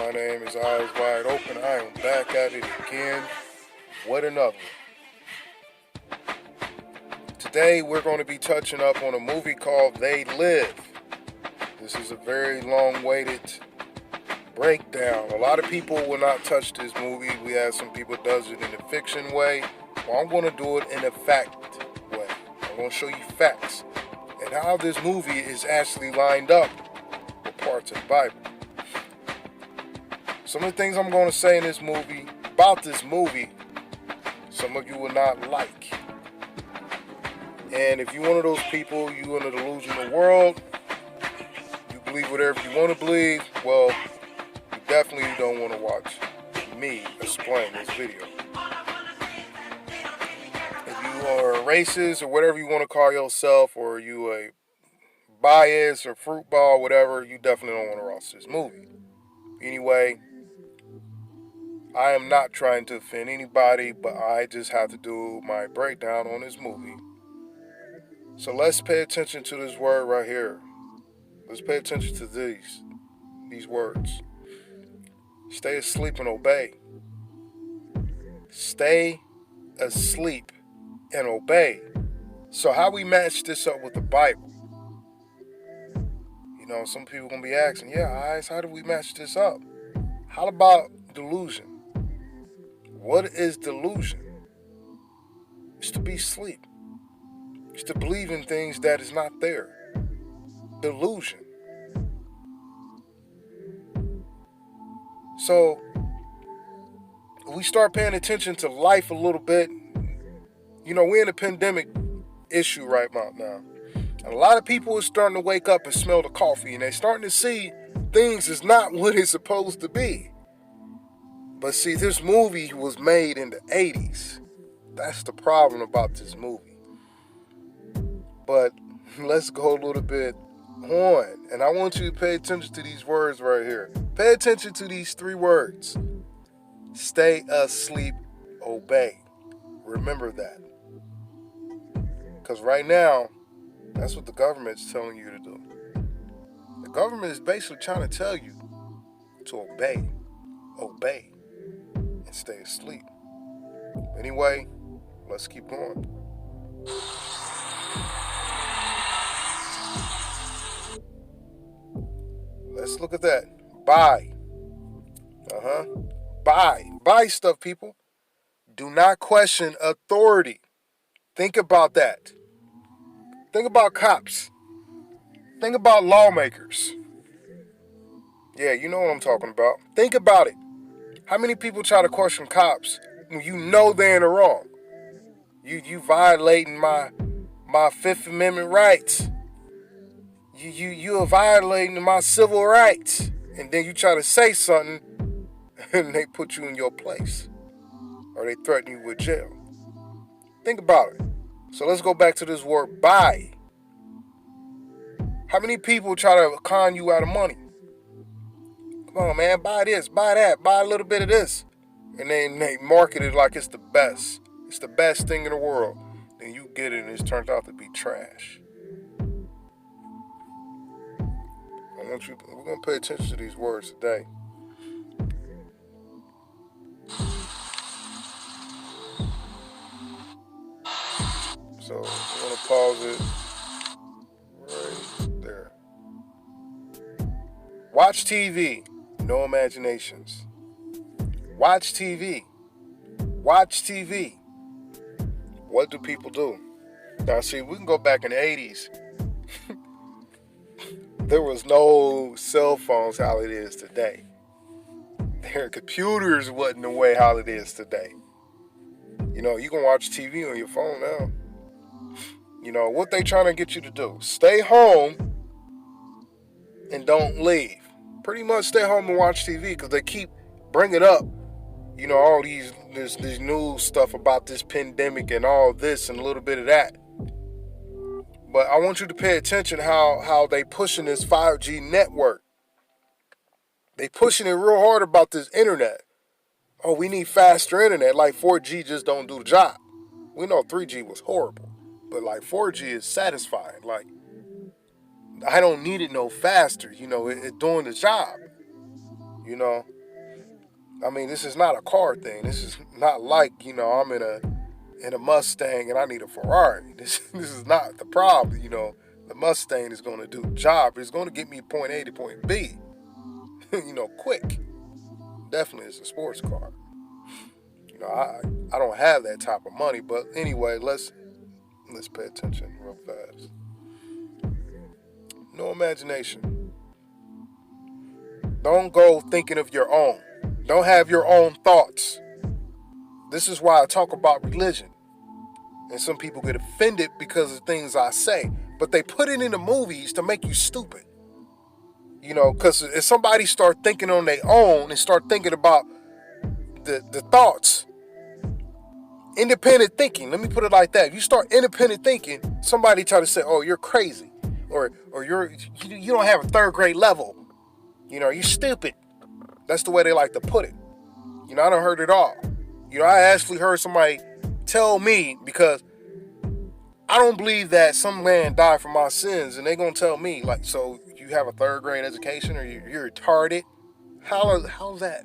My name is Eyes Wide Open. I am back at it again with another one. Today we're going to be touching up on a movie called They Live. This is a very long-awaited breakdown. A lot of people will not touch this movie. We have some people that does it in a fiction way. Well, I'm going to do it in a fact way. I'm going to show you facts and how this movie is actually lined up with parts of the Bible. Some of the things I'm going to say in this movie, about this movie, some of you will not like. And if you're one of those people, you in a delusional world, you believe whatever you want to believe, well, you definitely don't want to watch me explain this video. If you are a racist or whatever you want to call yourself, or you a bias or fruit ball, whatever, you definitely don't want to watch this movie. Anyway, I am not trying to offend anybody, but I just have to do my breakdown on this movie. So let's pay attention to this word right here. Let's pay attention to these words. Stay asleep and obey. Stay asleep and obey. So how we match this up with the Bible? You know, some people going to be asking, Eyes, how do we match this up? How about delusion? What is delusion? It's to be asleep. It's to believe in things that is not there. Delusion. So, if we start paying attention to life a little bit, you know, we're in a pandemic issue right about now. And a lot of people are starting to wake up and smell the coffee, and they're starting to see things is not what it's supposed to be. But see, this movie was made in the 80s. That's the problem about this movie. But let's go a little bit on. And I want you to pay attention to these words right here. Pay attention to these 3 words. Stay asleep, obey. Remember that. Because right now, that's what the government's telling you to do. The government is basically trying to tell you to obey. Obey. And stay asleep. Anyway, let's keep going. Let's look at that. Buy. Buy stuff, people. Do not question authority. Think about that. Think about cops. Think about lawmakers. Yeah, you know what I'm talking about. Think about it. How many people try to question cops when you know they're in the wrong? You violating my Fifth Amendment rights. You are violating my civil rights. And then you try to say something and they put you in your place. Or they threaten you with jail. Think about it. So let's go back to this word buy. How many people try to con you out of money? Come on, man, buy this, buy that, buy a little bit of this. And then they market it like it's the best. It's the best thing in the world. Then you get it and it turns out to be trash. We're going to pay attention to these words today. So I'm going to pause it right there. Watch TV. No imaginations. Watch TV. Watch TV. What do people do? Now, see, we can go back in the 80s. There was no cell phones how it is today. Their computers wasn't the way how it is today. You know, you can watch TV on your phone now. You know, what they trying to get you to do? Stay home and don't leave. Pretty much stay home and watch TV because they keep bringing up, you know, all these news stuff about this pandemic and all this and a little bit of that. But I want you to pay attention how they pushing this 5G network. They pushing it real hard about this internet. Oh, we need faster internet. Like 4G just don't do the job. We know 3G was horrible. But like 4G is satisfying. Like, I don't need it no faster. You know, it doing the job. You know, I mean, this is not a car thing. This is not like, I'm in a Mustang and I need a Ferrari. This is not the problem. The Mustang is going to do the job. It's going to get me point A to point B. Quick. Definitely, it's a sports car. I don't have that type of money, but anyway, let's pay attention real fast. No imagination. Don't go thinking of your own. Don't have your own thoughts. This is why I talk about religion. And some people get offended because of things I say. But they put it in the movies to make you stupid. Because if somebody start thinking on their own and start thinking about the thoughts, independent thinking, let me put it like that. If you start independent thinking, somebody try to say, oh, you're crazy. Or you don't have a third grade level. You're stupid. That's the way they like to put it. I done heard it all. I actually heard somebody tell me, because I don't believe that some man died for my sins, and they gonna tell me, like, so you have a third grade education, or you're retarded? How's that?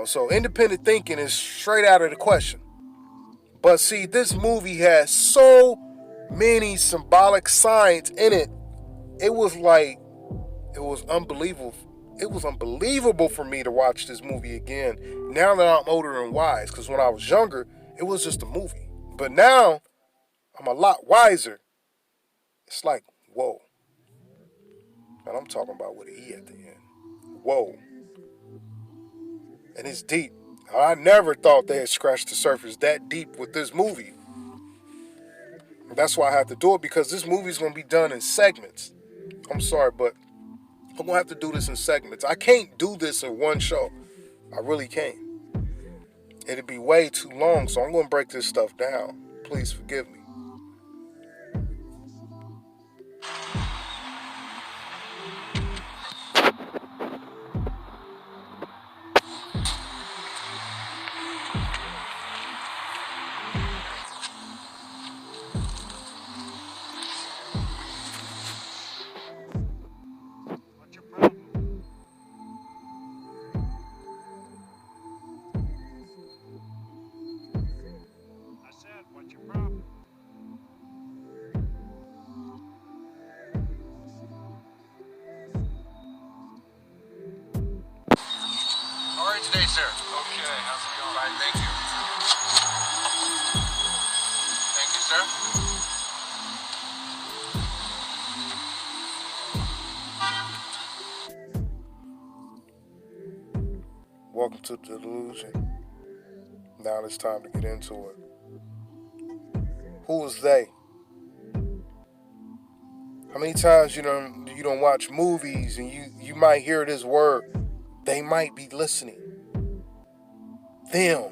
So independent thinking is straight out of the question. But see, this movie has so many symbolic signs in it. It was unbelievable. It was unbelievable for me to watch this movie again now that I'm older and wise. Because when I was younger, it was just a movie. But now, I'm a lot wiser. It's like, whoa. And I'm talking about with an E at the end. Whoa. And it's deep. I never thought they had scratched the surface that deep with this movie. And that's why I have to do it, because this movie's going to be done in segments. I'm sorry, but I'm going to have to do this in segments. I can't do this in one show. I really can't. It'd be way too long, so I'm going to break this stuff down. Please forgive me. What's your problem? I said, what's your problem? How are you today, sir? Okay, how's it going? Fine, thank you. Thank you, sir. Welcome to the delusion. Now it's time to get into it. Who is they? How many times you don't watch movies and you might hear this word? They might be listening. Them,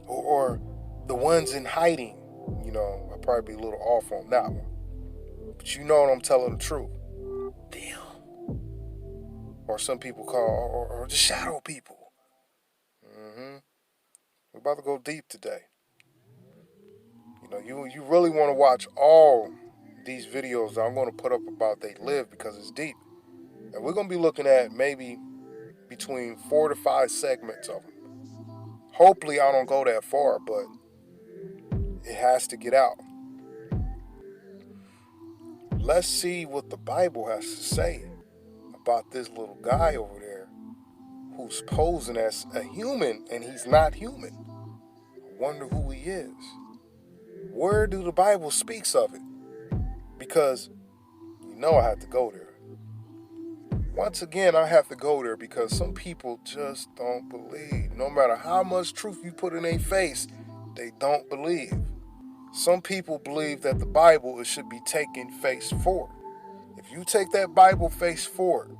or the ones in hiding. I'll probably be a little off on that one, but I'm telling the truth. Them, or some people call, or the shadow people. We're about to go deep today. You really want to watch all these videos that I'm going to put up about they live, because it's deep. And we're going to be looking at maybe between 4 to 5 segments of them. Hopefully I don't go that far, but it has to get out. Let's see what the Bible has to say about this little guy over there who's posing as a human and he's not human. I wonder who he is. Where do the Bible speaks of it? Because I have to go there. Once again, I have to go there because some people just don't believe. No matter how much truth you put in their face, they don't believe. Some people believe that the Bible should be taken face forward. If you take that Bible face forward,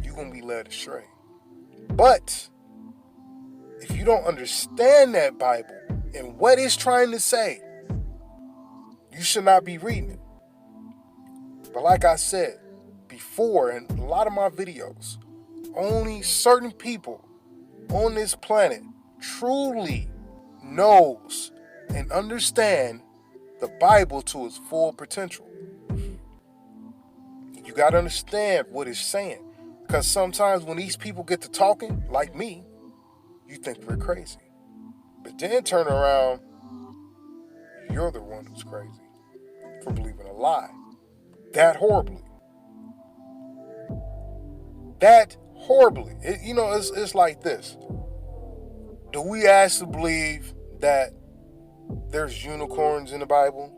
you're going to be led astray. But if you don't understand that Bible and what it's trying to say, you should not be reading it. But like I said before in a lot of my videos, only certain people on this planet truly knows and understand the Bible to its full potential. You got to understand what it's saying. Because sometimes when these people get to talking, like me, you think we're crazy. But then turn around, you're the one who's crazy for believing a lie. That horribly. That horribly. It's like this. Do we actually believe that there's unicorns in the Bible?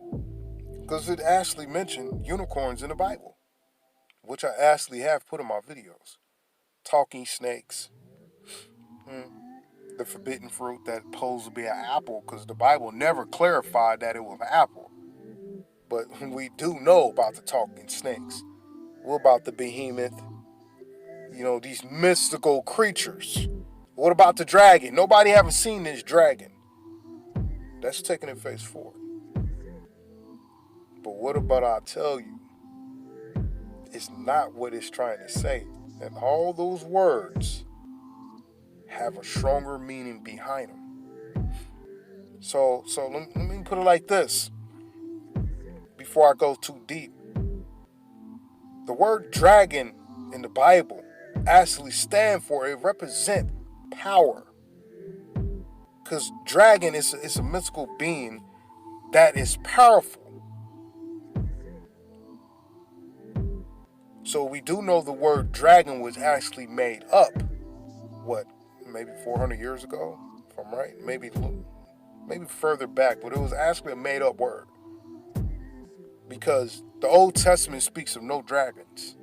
Because it actually mentioned unicorns in the Bible, which I actually have put in my videos. Talking snakes, the forbidden fruit that supposed to be an apple, because the Bible never clarified that it was an apple. But we do know about the talking snakes. What about the behemoth? These mystical creatures. What about the dragon? Nobody haven't seen this dragon. That's taking it face forward. But what about I tell you? It's not what it's trying to say. And all those words have a stronger meaning behind them. So let me put it like this before I go too deep. The word dragon in the Bible actually it represents power. Because dragon is a mystical being that is powerful. So we do know the word dragon was actually made up, maybe 400 years ago, if I'm right? Maybe further back, but it was actually a made up word. Because the Old Testament speaks of no dragons.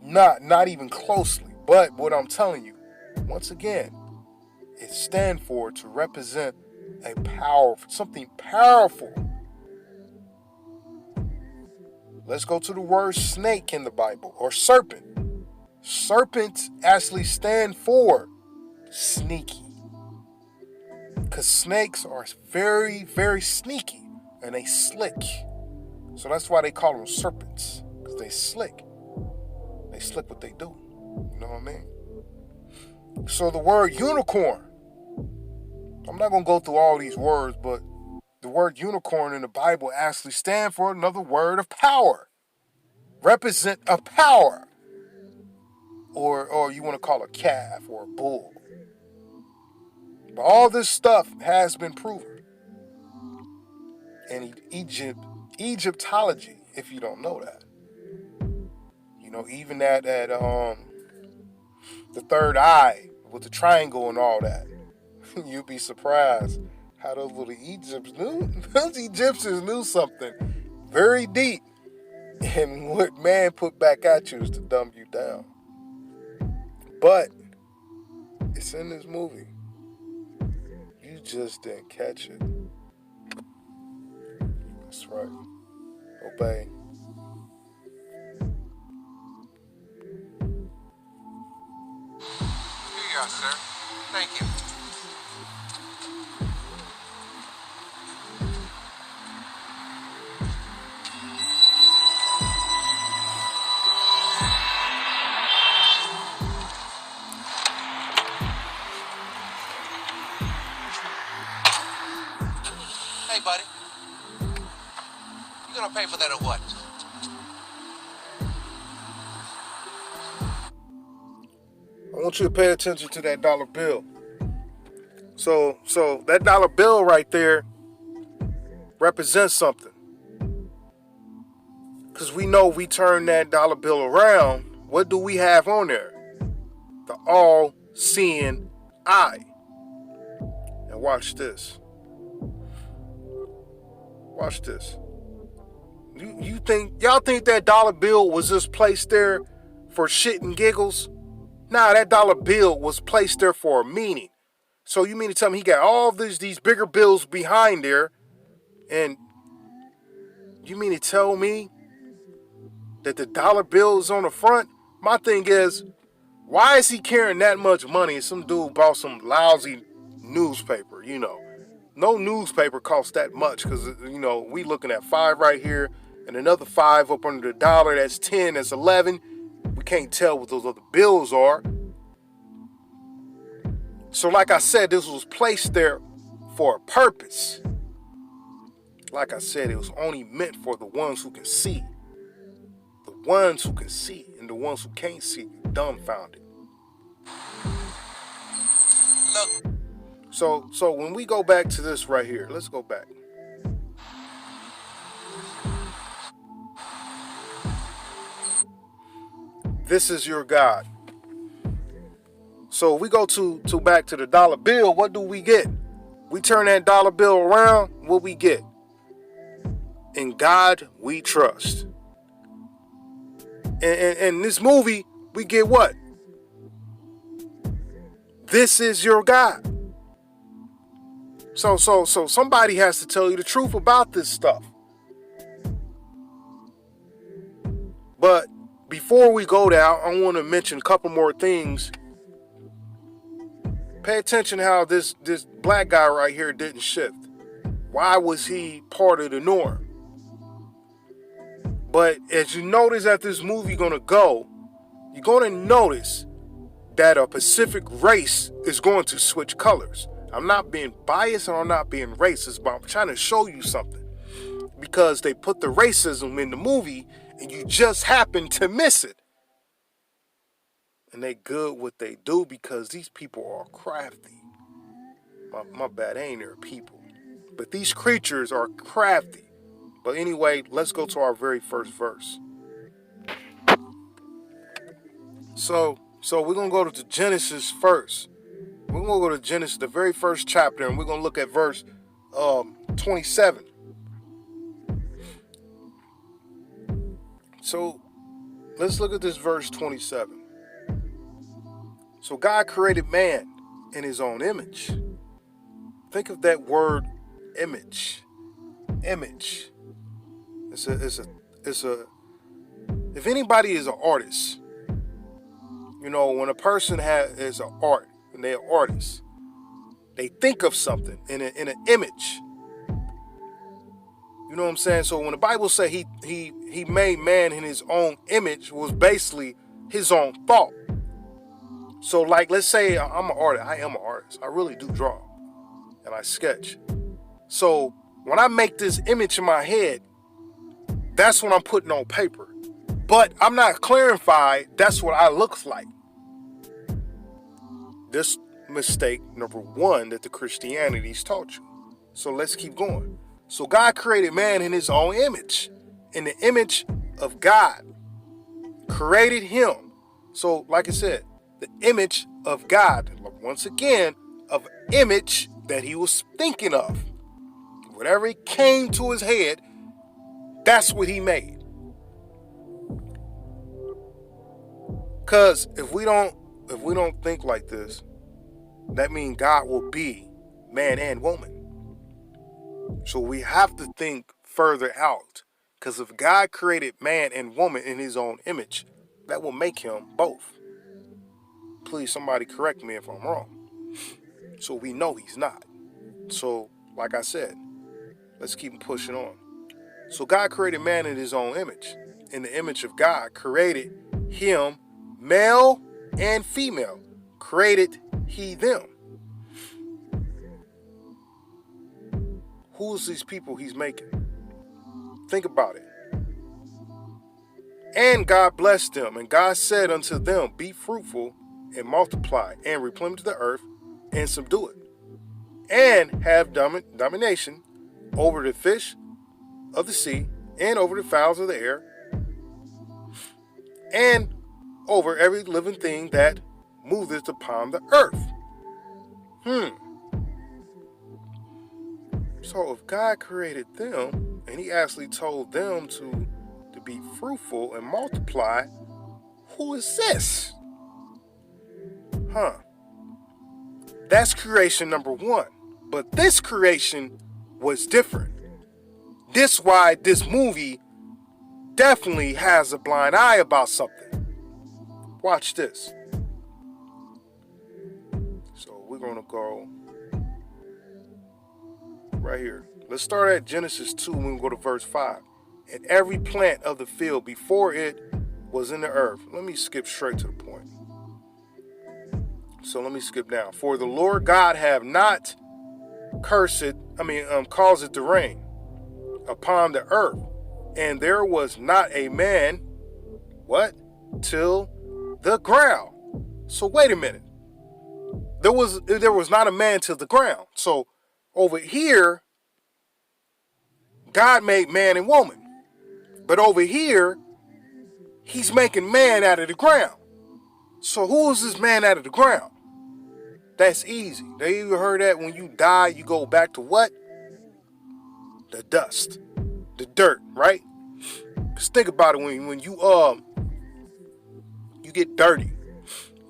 Not even closely. But what I'm telling you, once again, it stands for to represent something powerful. Let's go to the word snake in the Bible, or serpent. Serpents actually stand for sneaky. Because snakes are very, very sneaky, and they slick. So that's why they call them serpents, because they slick. They slick what they do. You know what I mean? So the word unicorn, I'm not going to go through all these words, but the word unicorn in the Bible actually stands for another word of power. Represent a power. Or you want to call a calf or a bull. But all this stuff has been proven. And Egyptology, if you don't know that. Even that the third eye with the triangle and all that. You'd be surprised how those little those Egyptians knew something very deep. And what man put back at you is to dumb you down. But it's in this movie. You just didn't catch it. That's right. Obey. Here you are, sir. Thank you. Hey, buddy. You gonna pay for that or what? I want you to pay attention to that dollar bill. So that dollar bill right there represents something. Because we know we turn that dollar bill around, what do we have on there? The all-seeing eye. And watch this. Watch this. Y'all think that dollar bill was just placed there for shit and giggles? Nah, that dollar bill was placed there for a meaning. So you mean to tell me he got all these bigger bills behind there, and you mean to tell me that the dollar bill is on the front? My thing is, why is he carrying that much money? Some dude bought some lousy newspaper, No newspaper costs that much because, we looking at 5 right here and another 5 up under the dollar. That's 10, that's 11. We can't tell what those other bills are. So like I said, this was placed there for a purpose. Like I said, it was only meant for the ones who can see. The ones who can see and the ones who can't see. dumbfounded. Look, So when we go back to this right here, let's go back. This is your God. So we go to back to the dollar bill. What do we get? We turn that dollar bill around. What we get? In God we trust. And in this movie, we get what? This is your God. So somebody has to tell you the truth about this stuff. But before we go there, I want to mention a couple more things. Pay attention how this black guy right here didn't shift. Why was he part of the norm? But as you notice that this movie gonna go, you're gonna notice that a Pacific race is going to switch colors. I'm not being biased and I'm not being racist, but I'm trying to show you something. Because they put the racism in the movie and you just happen to miss it. And they good what they do because these people are crafty. My bad, they ain't their people. But these creatures are crafty. But anyway, let's go to our very first verse. So we're going to go to Genesis first. We're going to go to Genesis, the very first chapter, and we're going to look at verse 27. So let's look at this verse 27. So God created man in his own image. Think of that word image. Image. It's a if anybody is an artist, when a person is an art and they're an artist, they think of something in an image. You know what I'm saying? So when the Bible said he made man in his own image, was basically his own thought. So like, let's say I'm an artist. I am an artist. I really do draw and I sketch. So when I make this image in my head, that's what I'm putting on paper. But I'm not clarifying that's what I look like. This mistake number one that the Christianity's taught you. So let's keep going. So God created man in his own image. In the image of God. Created him. So like I said, the image of God. Once again, of image that he was thinking of. Whatever came to his head, that's what he made. Because if we don't think like this, that means God will be man and woman. So we have to think further out. Because if God created man and woman in his own image, that will make him both. Please, somebody correct me if I'm wrong. So we know he's not. So, like I said, let's keep pushing on. So God created man in his own image. In the image of God, created him, male and female. Created he them. Who's these people he's making? Think about it. And God blessed them, and God said unto them, be fruitful and multiply and replenish the earth and subdue it. And have domination over the fish of the sea and over the fowls of the air and over every living thing that moveth upon the earth. So if God created them and he actually told them to be fruitful and multiply, who is this? That's creation number one. But this creation was different. This why this movie definitely has a blind eye about something. Watch this. So we're going to go right here. Let's start at Genesis 2 and we'll go to verse 5. And every plant of the field before it was in the earth. Let me skip straight to the point. So let me skip down. For the Lord God have not caused it to rain upon the earth. And there was not a man, till the ground. So wait a minute. There was not a man to the ground. So over here, God made man and woman. But over here, he's making man out of the ground. So who is this man out of the ground? That's easy. They even heard that when you die, you go back to what? The dust. The dirt, right? Just think about it when you get dirty.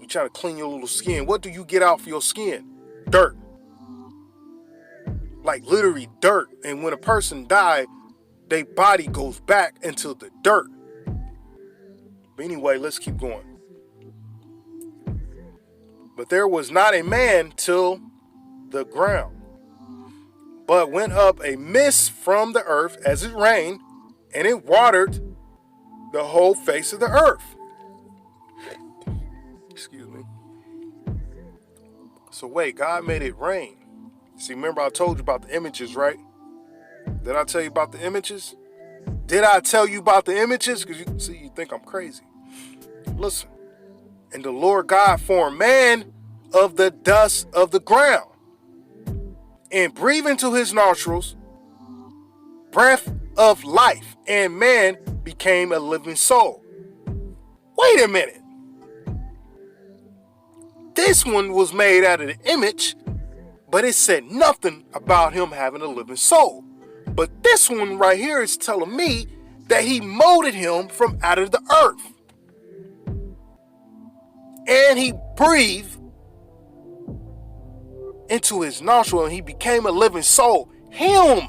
You trying to clean your little skin. What do you get out for your skin? Dirt. Like literally dirt. And when a person dies, their body goes back into the dirt. But anyway, let's keep going. But there was not a man till the ground, but went up a mist from the earth as it rained, and it watered the whole face of the earth. Excuse me. So wait, God made it rain. See, remember I told you about the images, right? Did I tell you about the images? Did I tell you about the images? Because you think I'm crazy. Listen. And the Lord God formed man of the dust of the ground, and breathed into his nostrils breath of life, and man became a living soul. Wait a minute. This one was made out of the image, but it said nothing about him having a living soul. But this one right here is telling me that he molded him from out of the earth. And he breathed into his nostril and he became a living soul. Him.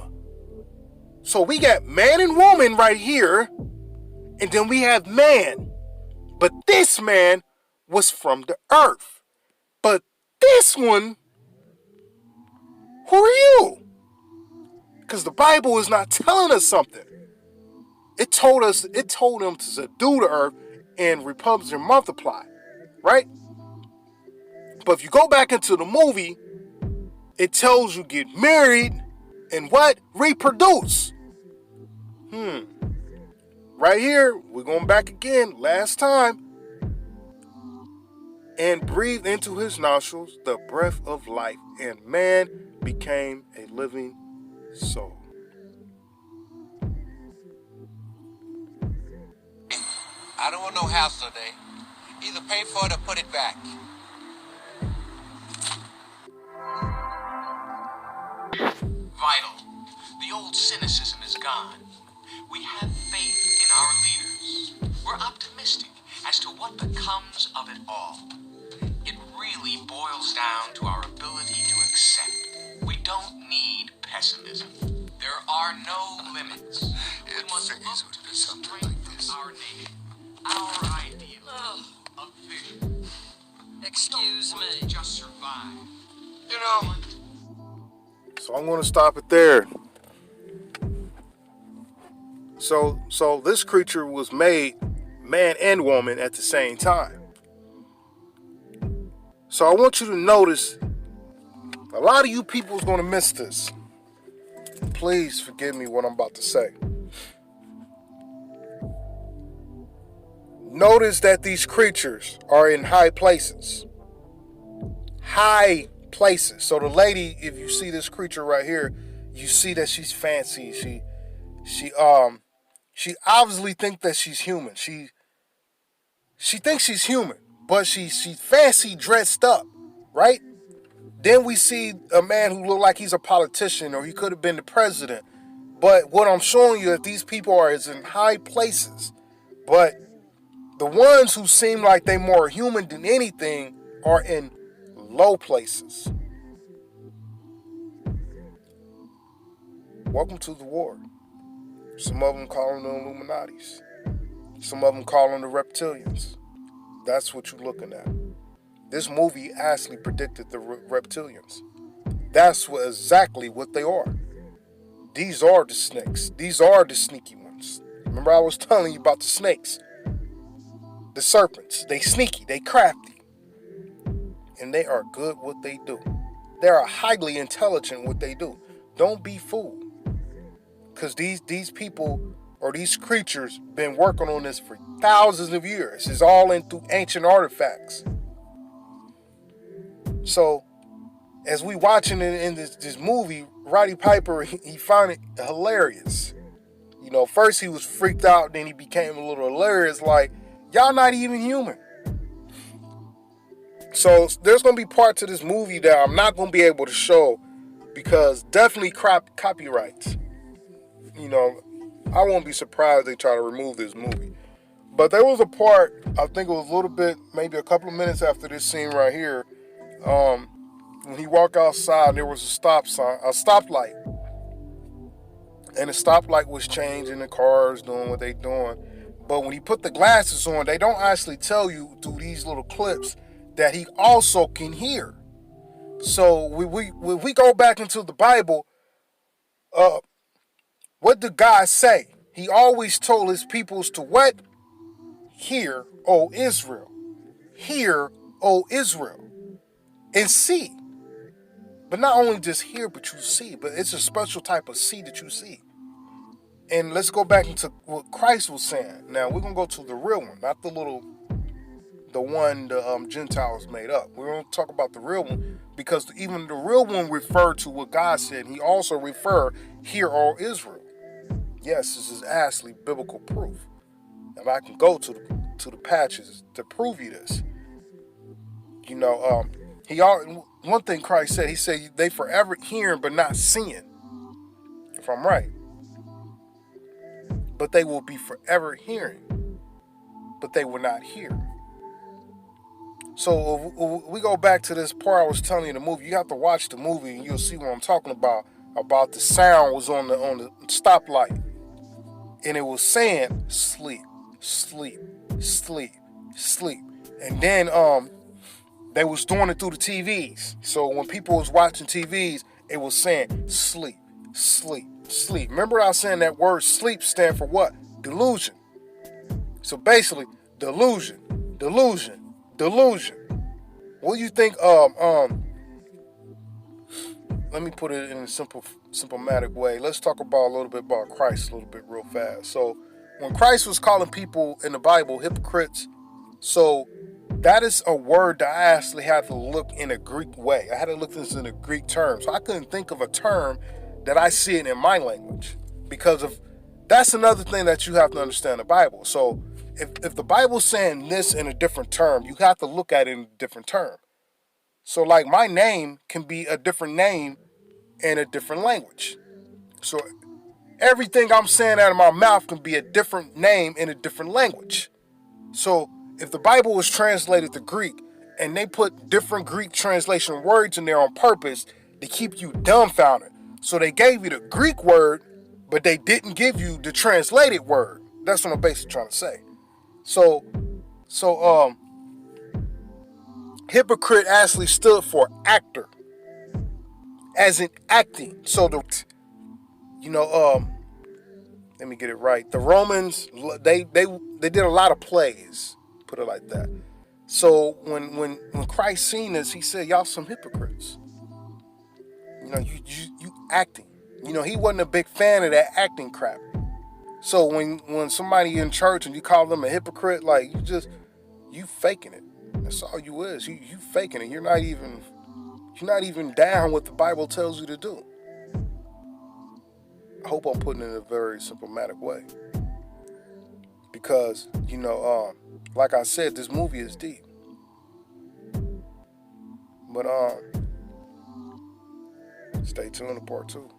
So we got man and woman right here. And then we have man. But this man was from the earth. But this one, who are you? Because the Bible is not telling us something. It told him to subdue the earth and replenish and multiply. Right? But if you go back into the movie, it tells you get married and what? Reproduce. Right here, we're going back again, last time. And breathed into his nostrils the breath of life, and man became a living soul. I don't want no hassle today. Either pay for it or put it back. Vital. The old cynicism is gone. We have faith in our leaders. We're optimistic as to what becomes of it all. It really boils down to our ability to accept. We don't need pessimism. There are no limits. We must look to the strength of our nation, our ideals of vision. Excuse me. Just survive. You know. So I'm going to stop it there. So this creature was made man and woman at the same time. So I want you to notice, a lot of you people is going to miss this. Please forgive me what I'm about to say. Notice that these creatures are in high places. High places. So the lady, if you see this creature right here, you see that she's fancy. She obviously thinks that she's human. She thinks she's human, but she's fancy dressed up, right? Then we see a man who looked like he's a politician, or he could have been the president. But what I'm showing you is these people are in high places. But the ones who seem like they're more human than anything are in low places. Welcome to the war. Some of them call them the Illuminatis. Some of them call them the reptilians. That's what you're looking at. This movie actually predicted the reptilians. That's exactly what they are. These are the snakes. These are the sneaky ones. Remember I was telling you about the snakes. The serpents. They sneaky. They crafty. And they are good what they do. They are highly intelligent what they do. Don't be fooled. Because these people or these creatures been working on this for thousands of years. It's all in through ancient artifacts. So as we watching it in this movie, Roddy Piper, he found it hilarious. First he was freaked out, then he became a little hilarious, like, y'all not even human. So there's going to be parts of this movie that I'm not going to be able to show because definitely copyrights. I won't be surprised they try to remove this movie. But there was a part, I think it was a little bit, maybe a couple of minutes after this scene right here, when he walked outside, there was a stoplight. And the stoplight was changing, the cars doing what they doing. But when he put the glasses on, they don't actually tell you through these little clips that he also can hear. So we go back into the Bible, what did God say? He always told his peoples to what? Hear, O Israel. Hear, O Israel. And see. But not only just hear, but you see. But it's a special type of see that you see. And let's go back into what Christ was saying. Now, we're going to go to the real one, not the one the Gentiles made up. We're going to talk about the real one because even the real one referred to what God said. He also referred, hear, O Israel. Yes, this is actually biblical proof. And I can go to the patches to prove you this. One thing Christ said, he said they forever hearing but not seeing. If I'm right. But they will be forever hearing, but they will not hear. So if we go back to this part I was telling you in the movie, you have to watch the movie and you'll see what I'm talking about. About the sound was on the stoplight. And it was saying sleep, sleep, sleep, sleep. And then they was doing it through the TVs. So when people was watching TVs, it was saying sleep, sleep, sleep. Remember I was saying that word sleep stand for what? Delusion. So basically, delusion, delusion, delusion. What do you think let me put it in a simplematic way. Let's talk about a little bit about Christ a little bit real fast. So when Christ was calling people in the Bible hypocrites, so that is a word that I actually had to look in a Greek way. I had to look this in a Greek term. So I couldn't think of a term that I see it in my language. Because that's another thing that you have to understand the Bible. So if the Bible's saying this in a different term, you have to look at it in a different term. So like my name can be a different name in a different language. So everything I'm saying out of my mouth can be a different name in a different language. So if the Bible was translated to Greek and they put different Greek translation words in there on purpose to keep you dumbfounded. So they gave you the Greek word, but they didn't give you the translated word. That's what I'm basically trying to say. So hypocrite actually stood for actor, as in acting. So let me get it right. The Romans, they did a lot of plays, put it like that. So when Christ seen this, he said, y'all some hypocrites. You acting. He wasn't a big fan of that acting crap. So when somebody in church and you call them a hypocrite, like you faking it. That's all you is. You faking it. You're not even down what the Bible tells you to do. I hope I'm putting it in a very symptomatic way. Because, like I said, this movie is deep. But stay tuned to part 2.